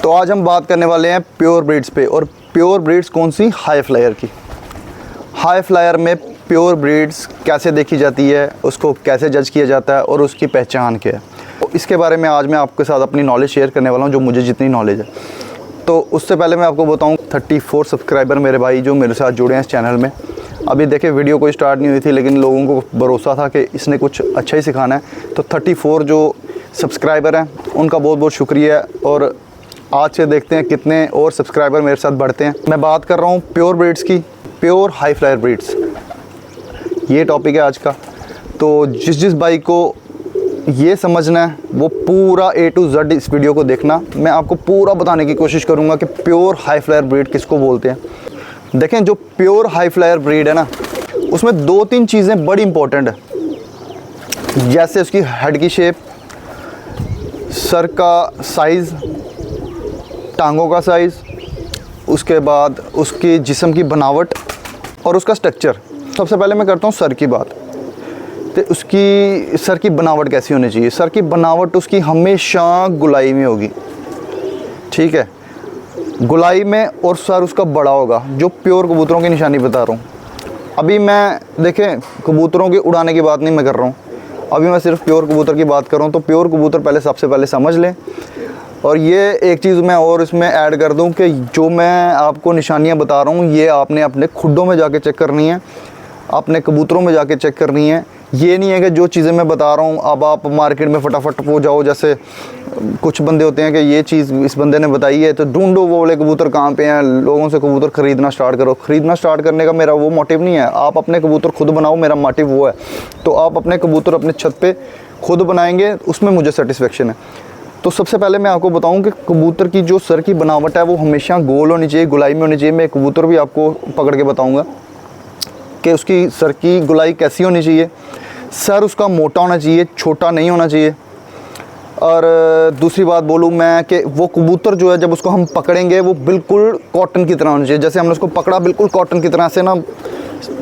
तो आज हम बात करने वाले हैं प्योर ब्रीड्स पे। और प्योर ब्रीड्स कौन सी? हाई फ्लायर की। हाई फ्लायर में प्योर ब्रीड्स कैसे देखी जाती है, उसको कैसे जज किया जाता है और उसकी पहचान क्या है, तो इसके बारे में आज मैं आपके साथ अपनी नॉलेज शेयर करने वाला हूँ, जो मुझे जितनी नॉलेज है। तो उससे पहले मैं आपको बताऊँ 34 सब्सक्राइबर मेरे भाई जो मेरे साथ जुड़े हैं इस चैनल में। अभी देखिए वीडियो कोई स्टार्ट नहीं हुई थी, लेकिन लोगों को भरोसा था कि इसने कुछ अच्छा ही सिखाना है। तो 34 जो सब्सक्राइबर हैं उनका बहुत बहुत शुक्रिया। और आज से देखते हैं कितने और सब्सक्राइबर मेरे साथ बढ़ते हैं। मैं बात कर रहा हूँ प्योर ब्रीड्स की, प्योर हाई फ्लायर ब्रीड्स, ये टॉपिक है आज का। तो जिस भाई को ये समझना है वो पूरा A to Z इस वीडियो को देखना। मैं आपको पूरा बताने की कोशिश करूँगा कि प्योर हाई फ्लायर ब्रीड किसको बोलते हैं। देखें, जो प्योर हाई फ्लायर ब्रीड है ना, उसमें 2-3 चीज़ें बड़ी इंपॉर्टेंट है। जैसे उसकी हेड की शेप, सर का साइज़, टांगों का साइज़, उसके बाद उसकी जिस्म की बनावट और उसका स्ट्रक्चर। सबसे पहले मैं करता हूँ सर की बात। तो उसकी सर की बनावट कैसी होनी चाहिए? सर की बनावट उसकी हमेशा गुलाई में होगी, ठीक है, गुलाई में, और सर उसका बड़ा होगा। जो प्योर कबूतरों की निशानी बता रहा हूँ। अभी मैं देखें कबूतरों के उड़ाने की बात नहीं मैं कर रहा हूँ, अभी मैं सिर्फ प्योर कबूतर की बात कर रहा हूँ। तो प्योर कबूतर पहले सबसे पहले समझ लें। और ये एक चीज़ मैं और इसमें ऐड कर दूं कि जो मैं आपको निशानियां बता रहा हूं ये आपने अपने खुडों में जाके चेक करनी है, अपने कबूतरों में जाके चेक करनी है। ये नहीं है कि जो चीज़ें मैं बता रहा हूं अब आप मार्केट में फटाफट हो जाओ। जैसे कुछ बंदे होते हैं कि ये चीज़ इस बंदे ने बताई है तो ढूंढो वो वाले कबूतर कहाँ पे हैं, लोगों से कबूतर ख़रीदना स्टार्ट करो। ख़रीदना स्टार्ट करने का मेरा वो मोटिव नहीं है। आप अपने कबूतर खुद बनाओ, मेरा मोटिव वो है। तो आप अपने कबूतर अपने छत पर खुद बनाएंगे, उसमें मुझे सेटिस्फेक्शन है। तो सबसे पहले मैं आपको बताऊं कि कबूतर की जो सर की बनावट है वो हमेशा गोल होनी चाहिए, गुलाई में होनी चाहिए। मैं कबूतर भी आपको पकड़ के बताऊंगा कि उसकी सर की गुलाई कैसी होनी चाहिए। सर उसका मोटा होना चाहिए, छोटा नहीं होना चाहिए। और दूसरी बात बोलूँ मैं कि वो कबूतर जो है जब उसको हम पकड़ेंगे वो बिल्कुल कॉटन की तरह होना चाहिए। जैसे हमने उसको पकड़ा बिल्कुल कॉटन की तरह से ना,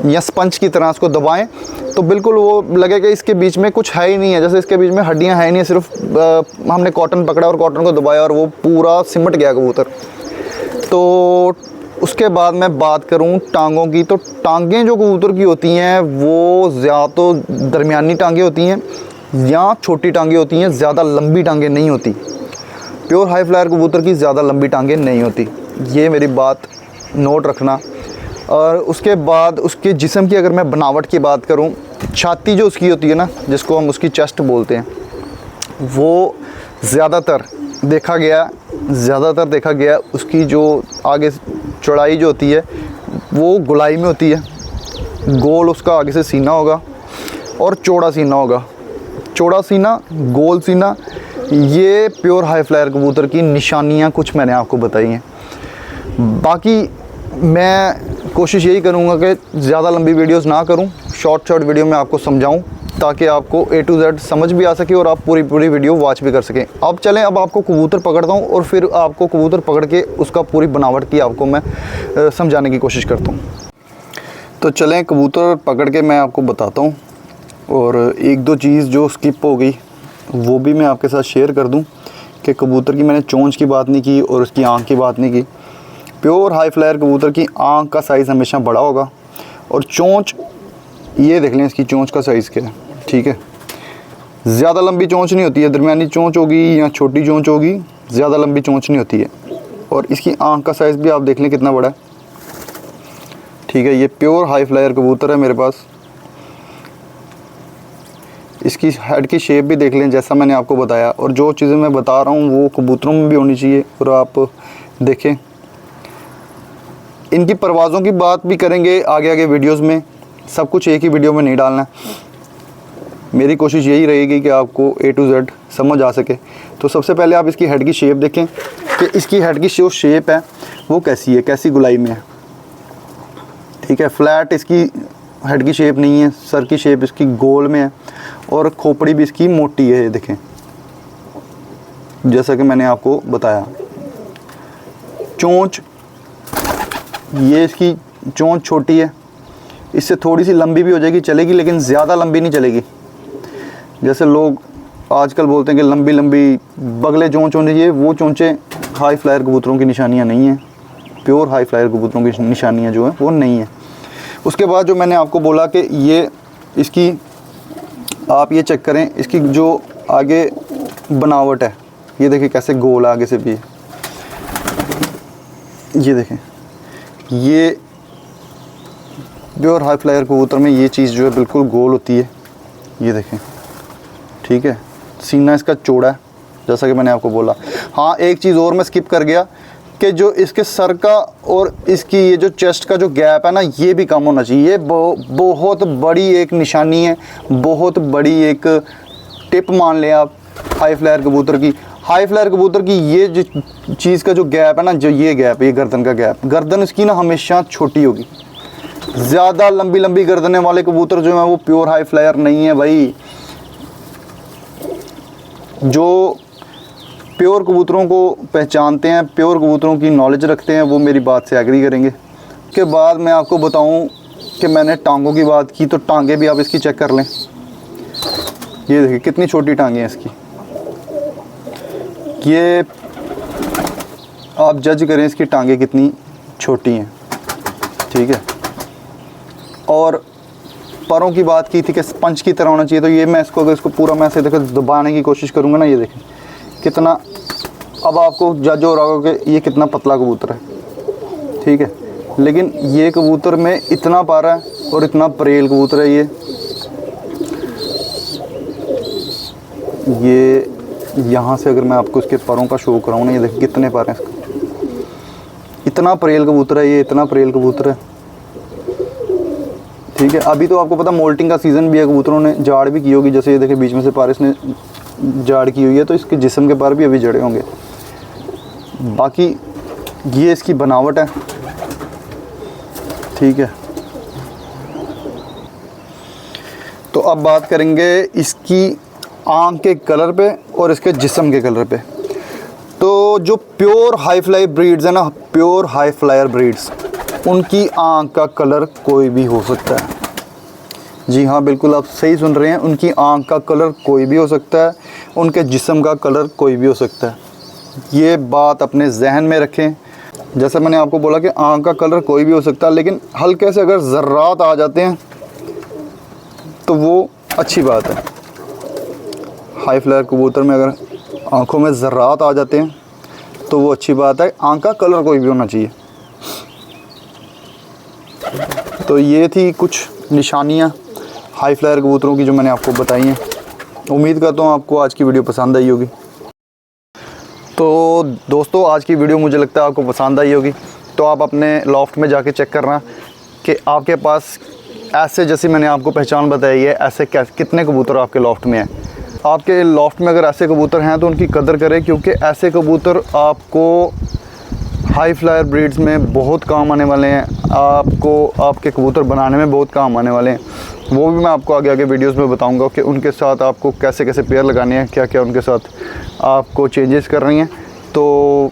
या स्पंज की तरह उसको दबाएं तो बिल्कुल वो लगे कि इसके बीच में कुछ है ही नहीं है, जैसे इसके बीच में हड्डियां है ही नहीं, सिर्फ हमने कॉटन पकड़ा और कॉटन को दबाया और वो पूरा सिमट गया कबूतर। तो उसके बाद मैं बात करूं टांगों की, तो टांगें जो कबूतर की होती हैं वो ज़्यादा तो दरमियानी टांगें होती हैं या छोटी टांगें होती हैं, ज़्यादा लंबी टांगें नहीं होती। प्योर हाई फ्लायर कबूतर की ज़्यादा लंबी टांगें नहीं होती, ये मेरी बात नोट रखना। और उसके बाद उसके जिस्म की अगर मैं बनावट की बात करूं, छाती जो उसकी होती है ना, जिसको हम उसकी चेस्ट बोलते हैं, वो ज़्यादातर देखा गया उसकी जो आगे चौड़ाई जो होती है वो गुलाई में होती है। गोल उसका आगे से सीना होगा और चौड़ा सीना होगा। चौड़ा सीना, गोल सीना, ये प्योर हाई फ्लायर कबूतर की निशानियां कुछ मैंने आपको बताई हैं। बाकी मैं कोशिश यही करूँगा कि ज़्यादा लंबी वीडियोस ना करूँ, शॉर्ट वीडियो में आपको समझाऊँ ताकि आपको A to Z समझ भी आ सके और आप पूरी वीडियो वॉच भी कर सकें। अब चलें, अब आपको कबूतर पकड़ता हूँ और फिर आपको कबूतर पकड़ के उसका पूरी बनावट की आपको मैं समझाने की कोशिश करता हूँ। तो चलें कबूतर पकड़ के मैं आपको बताता हूँ। और 1-2 चीज़ जो स्किप हो गई वो भी मैं आपके साथ शेयर कर दूँ कि कबूतर की मैंने चोंच की बात नहीं की और उसकी आँख की बात नहीं की। प्योर हाई फ्लायर कबूतर की आँख का साइज़ हमेशा बड़ा होगा और चोंच, ये देख लें इसकी चोंच का साइज़ क्या है, ठीक है। ज़्यादा लंबी चोंच नहीं होती है, दरमियानी चोंच होगी या छोटी चोंच होगी, ज़्यादा लंबी चोंच नहीं होती है। और इसकी आँख का साइज़ भी आप देख लें कितना बड़ा है, ठीक है। ये प्योर हाई फ्लायर कबूतर है मेरे पास। इसकी हेड की शेप भी देख लें जैसा मैंने आपको बताया। और जो चीज़ें मैं बता रहा हूँ वो कबूतरों में भी होनी चाहिए। और आप देखें, इनकी परवाज़ों की बात भी करेंगे आगे वीडियोस में, सब कुछ एक ही वीडियो में नहीं डालना। मेरी कोशिश यही रहेगी कि आपको A to Z समझ आ सके। तो सबसे पहले आप इसकी हेड की शेप देखें कि इसकी हेड की जो शेप है वो कैसी है, कैसी गुलाई में है, ठीक है। फ्लैट इसकी हेड की शेप नहीं है, सर की शेप इसकी गोल में है और खोपड़ी भी इसकी मोटी है, ये देखें जैसा कि मैंने आपको बताया। चोंच, ये इसकी चोंच छोटी है, इससे थोड़ी सी लंबी भी हो जाएगी, चलेगी, लेकिन ज़्यादा लंबी नहीं चलेगी। जैसे लोग आजकल बोलते हैं कि लंबी लंबी बगले चोंच होनी चाहिए, वो चोंचें हाई फ्लायर कबूतरों की निशानियाँ नहीं हैं, प्योर हाई फ्लायर कबूतरों की निशानियाँ जो हैं वो नहीं हैं। उसके बाद जो मैंने आपको बोला कि ये इसकी आप ये चेक करें, इसकी जो आगे बनावट है, ये देखें कैसे गोल आगे से भी है। ये देखें, ये प्योर हाई फ्लायर कबूतर में ये चीज़ जो है बिल्कुल गोल होती है। ये देखें, ठीक है। सीना इसका चौड़ा है जैसा कि मैंने आपको बोला। हाँ, एक चीज़ और मैं स्किप कर गया कि जो इसके सर का और इसकी ये जो चेस्ट का जो गैप है ना, ये भी कम होना चाहिए। ये बहुत बड़ी एक निशानी है, बहुत बड़ी एक टिप मान लें आप हाई फ्लायर कबूतर की। हाई फ्लायर कबूतर की ये जो चीज़ का जो गैप है ना, जो ये गैप, ये गर्दन का गैप, गर्दन इसकी ना हमेशा छोटी होगी। ज़्यादा लंबी लंबी गर्दनें वाले कबूतर जो हैं वो प्योर हाई फ्लायर नहीं है भाई। जो प्योर कबूतरों को पहचानते हैं, प्योर कबूतरों की नॉलेज रखते हैं, वो मेरी बात से एग्री करेंगे। के बाद मैं आपको बताऊं कि मैंने टांगों की बात की, तो टांगें भी आप इसकी चेक कर लें। ये देखिए कितनी छोटी टांगें हैं इसकी। ये आप जज करें इसकी टांगें कितनी छोटी हैं, ठीक है। और पैरों की बात की थी कि स्पंज की तरह होना चाहिए, तो ये मैं इसको अगर इसको पूरा मैं ऐसे देखो दबाने की कोशिश करूँगा ना, ये देखें कितना, अब आपको जज हो रहा होगा कि ये कितना पतला कबूतर है, ठीक है। लेकिन ये कबूतर में इतना पारा है और इतना परेल कबूतर है ये यहाँ से अगर मैं आपको इसके पैरों का शो कराऊँ ना, ये देखिए कितने पार हैं इसको। इतना परेल कबूतर है ये, इतना परेल कबूतर है, ठीक है। अभी तो आपको पता मोल्टिंग का सीज़न भी है, कबूतरों ने जाड़ भी की होगी। जैसे ये देखिए बीच में से पार इसने जाड़ की हुई है, तो इसके जिस्म के पार भी अभी जड़े होंगे। बाकी ये इसकी बनावट है, ठीक है। तो अब बात करेंगे इसकी आँख के कलर पे और इसके जिस्म के कलर पे। तो जो प्योर हाई फ्लाई ब्रीड्स है ना, प्योर हाई फ्लायर ब्रीड्स, उनकी आँख का कलर कोई भी हो सकता है। जी हाँ, बिल्कुल आप सही सुन रहे हैं, उनकी आँख का कलर कोई भी हो सकता है, उनके जिस्म का कलर कोई भी हो सकता है। ये बात अपने जहन में रखें। जैसा मैंने आपको बोला कि आँख का कलर कोई भी हो सकता है, लेकिन हल्के से अगर ज़र्रात आ जाते हैं तो वो अच्छी बात है। हाई फ्लायर कबूतर में अगर आँखों में ज़र्रात आ जाते हैं तो वो अच्छी बात है। आँख का कलर कोई भी होना चाहिए। तो ये थी कुछ निशानियाँ हाई फ्लायर कबूतरों की जो मैंने आपको बताई हैं। उम्मीद करता हूँ आपको आज की वीडियो पसंद आई होगी। तो दोस्तों, आज की वीडियो मुझे लगता है आपको पसंद आई होगी। तो आप अपने लॉफ्ट में जाके चेक करना कि आपके पास ऐसे, जैसे मैंने आपको पहचान बताई है, ऐसे कितने कबूतर आपके लॉफ्ट में हैं। आपके लॉफ्ट में अगर ऐसे कबूतर हैं तो उनकी कदर करें, क्योंकि ऐसे कबूतर आपको हाई फ्लायर ब्रीड्स में बहुत काम आने वाले हैं। आपको आपके कबूतर बनाने में बहुत काम आने वाले हैं। वो भी मैं आपको आगे आगे वीडियोस में बताऊंगा कि उनके साथ आपको कैसे कैसे पेयर लगाने हैं, क्या क्या उनके साथ आपको चेंजेस कर रही हैं। तो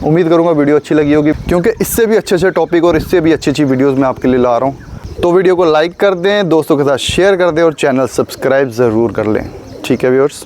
उम्मीद करूंगा वीडियो अच्छी लगी होगी, क्योंकि इससे भी अच्छे अच्छे टॉपिक और इससे भी अच्छी अच्छी वीडियोस मैं आपके लिए ला रहा हूं। तो वीडियो को लाइक कर दें, दोस्तों के साथ शेयर कर दें और चैनल सब्सक्राइब ज़रूर कर लें, ठीक है व्यूअर्स।